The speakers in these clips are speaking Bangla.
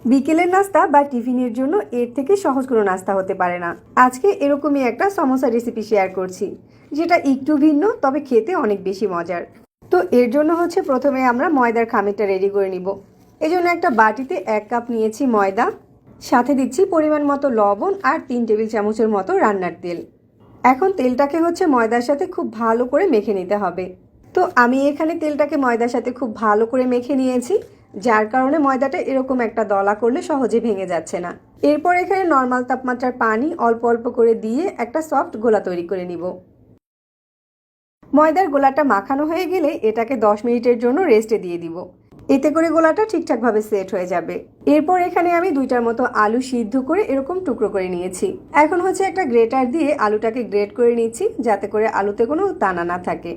বিকেলের নাস্তা বা টিফিনের জন্য এর থেকে সহজ কোনো নাস্তা হতে পারে না। আজকে এরকমই একটা সমোসা রেসিপি শেয়ার করছি, যেটা একটু ভিন্ন তবে খেতে অনেক বেশি মজার। তো এর জন্য প্রথমে আমরা ময়দার খামিরটা রেডি করে নিব। এজন্য একটা বাটিতে 1 কাপ নিয়েছি ময়দা, সাথে দিচ্ছি পরিমাণ মতো লবণ আর 3 টেবিল চামচের মতো রান্নার তেল। এখন তেলটাকে ময়দার সাথে খুব ভালো করে মেখে নিতে হবে। তো আমি এখানে তেলটাকে ময়দার সাথে খুব ভালো করে মেখে নিয়েছি, যার কারণে ময়দাটা এরকম একটা দলা করলে সহজে ভেঙে যাচ্ছে না। এরপর এখানে নর্মাল তাপমাত্রার পানি অল্প অল্প করে দিয়ে একটা সফট গোলা তৈরি করে নিব। ময়দার গোলাটা মাখানো হয়ে গেলে এটাকে 10 মিনিটের জন্য রেস্টে দিয়ে দিব। এতে করে গোলাটা ঠিকঠাকভাবে সেট হয়ে যাবে। এরপর এখানে আমি 2টার মতো আলু সিদ্ধ করে এরকম টুকরো করে নিয়েছি। এখন একটা গ্রেটার দিয়ে আলুটাকে গ্রেট করে নিচ্ছি, যাতে করে আলুতে কোনো দানা না থাকে।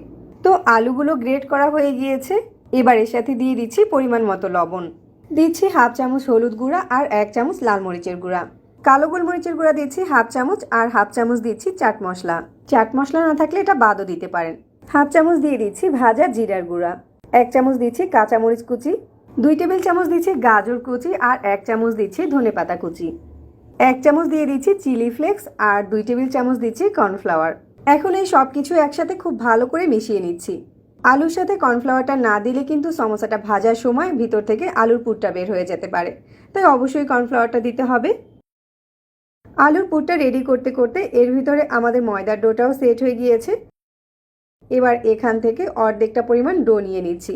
তো আলুগুলো গ্রেট করা হয়ে গিয়েছে। এবার এর সাথে দিয়ে দিচ্ছি পরিমাণ মতো লবণ, দিচ্ছি 1/2 চামচ হলুদ গুঁড়া আর 1 চামচ লাল মরিচের গুঁড়া। কালো গোলমরিচের গুঁড়া দিচ্ছি 1/2 চামচ আর 1/2 চামচ দিচ্ছি চাট মশলা। চাট মশলা না থাকলে এটা বাদও দিতে পারেন। 1/2 চামচ দিয়ে দিচ্ছি ভাজা জিরার গুঁড়া। 1 চামচ দিচ্ছি কাঁচামরিচ কুচি। 2 টেবিল চামচ দিচ্ছি গাজর কুচি আর 1 চামচ দিচ্ছি ধনেপাতা কুচি। 1 চামচ দিয়ে দিচ্ছি চিলি ফ্লেক্স আর 2 টেবিল চামচ দিচ্ছি কর্নফ্লাওয়ার। এখন এই সব কিছু একসাথে খুব ভালো করে মিশিয়ে নিচ্ছি। আলুর সাথে কর্নফ্লাওয়ারটা না দিলে কিন্তু সমোসাটা ভাজার সময় ভিতর থেকে আলুর পুরটা বের হয়ে যেতে পারে, তাই অবশ্যই কর্নফ্লাওয়ারটা দিতে হবে। আলুর পুরটা রেডি করতে করতে এর ভিতরে আমাদের ময়দার ডোটাও সেট হয়ে গিয়েছে। এবার এখান থেকে অর্ধেকটা পরিমাণ ডো নিয়ে নিচ্ছি।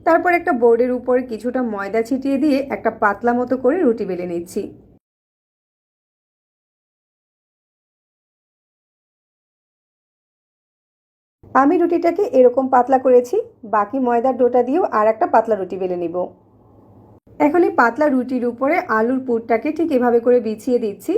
তারপর একটা বোর্ডের উপরে কিছুটা ময়দা ছিটিয়ে দিয়ে একটা পাতলা মতো করে রুটি বেলে নিচ্ছি। আমি রুটিটাকে এরকম পাতলা করেছি, বাকি ময়দার ডোটা দিয়েও আর একটা পাতলা রুটি বেলে নিব। এখন এই পাতলা রুটির উপরে আলুর পুরটাকে ঠিক এভাবে করে বিছিয়ে দিচ্ছি।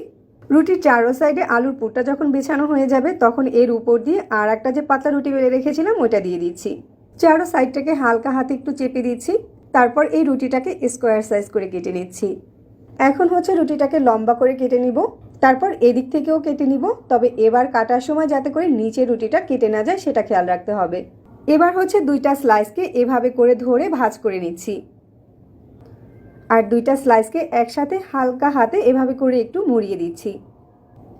রুটির চারো সাইডে আলুর পুরটা যখন বিছানো হয়ে যাবে, তখন এর উপর দিয়ে আর একটা যে পাতলা রুটি বেলে রেখেছিলাম ওটা দিয়ে দিচ্ছি। চারো সাইডটাকে হালকা হাতে একটু চেপে দিচ্ছি। তারপর এই রুটিটাকে স্কোয়ার সাইজ করে কেটে নিচ্ছি। এখন রুটিটাকে লম্বা করে কেটে নিব। তারপর এদিক থেকেও কেটে নিব, তবে এবার কাটার সময় যাতে করে নিচে রুটিটা কেটে না যায় সেটা খেয়াল রাখতে হবে। এবার 2টা স্লাইসকে এভাবে করে ধরে ভাঁজ করে নিচ্ছি। আর 2টা স্লাইসকে একসাথে হালকা হাতে এভাবে করে একটু মুড়িয়ে দিচ্ছি।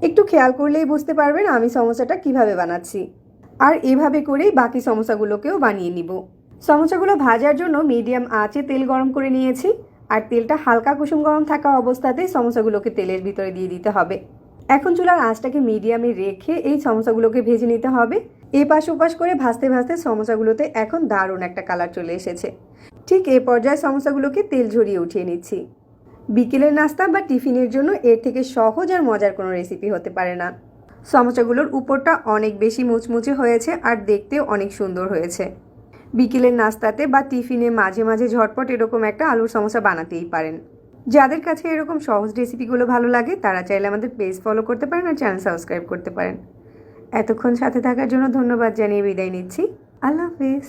একটু খেয়াল করলেই বুঝতে পারবেন আমি সমোসাটা কিভাবে বানাচ্ছি। আর এভাবে করেই বাকি সমোসাগুলোকেও বানিয়ে নিব। সমোসাগুলো ভাজার জন্য মিডিয়াম আঁচে তেল গরম করে নিয়েছি। আর তেলটা হালকা কুসুম গরম থাকা অবস্থাতেই সমোসাগুলোকে তেলের ভিতরে দিয়ে দিতে হবে। এখন চুলার আঁচটাকে মিডিয়ামে রেখে এই সমোসাগুলোকে ভেজে নিতে হবে। এপাশ ওপাশ করে ভাজতে ভাজতে সমোসাগুলোতে এখন দারুণ একটা কালার চলে এসেছে। ঠিক এই পর্যায়ে সমোসাগুলোকে তেল ঝরিয়ে উঠিয়ে নিচ্ছি। বিকেলের নাস্তা বা টিফিনের জন্য এর থেকে সহজ আর মজার কোনো রেসিপি হতে পারে না। সমোসাগুলোর উপরটা অনেক বেশি মুচমুচে হয়েছে আর দেখতেও অনেক সুন্দর হয়েছে। বিকেলের নাস্তাতে বা টিফিনে মাঝে মাঝে ঝটপট এরকম একটা আলুর সমোসা বানাতেই পারেন। যাদের কাছে এরকম সহজ রেসিপিগুলো ভালো লাগে তারা চাইলে আমাদের পেজ ফলো করতে পারেন আর চ্যানেল সাবস্ক্রাইব করতে পারেন। এতক্ষণ সাথে থাকার জন্য ধন্যবাদ জানিয়ে বিদায় নিচ্ছি। আল্লাহ হাফেজ।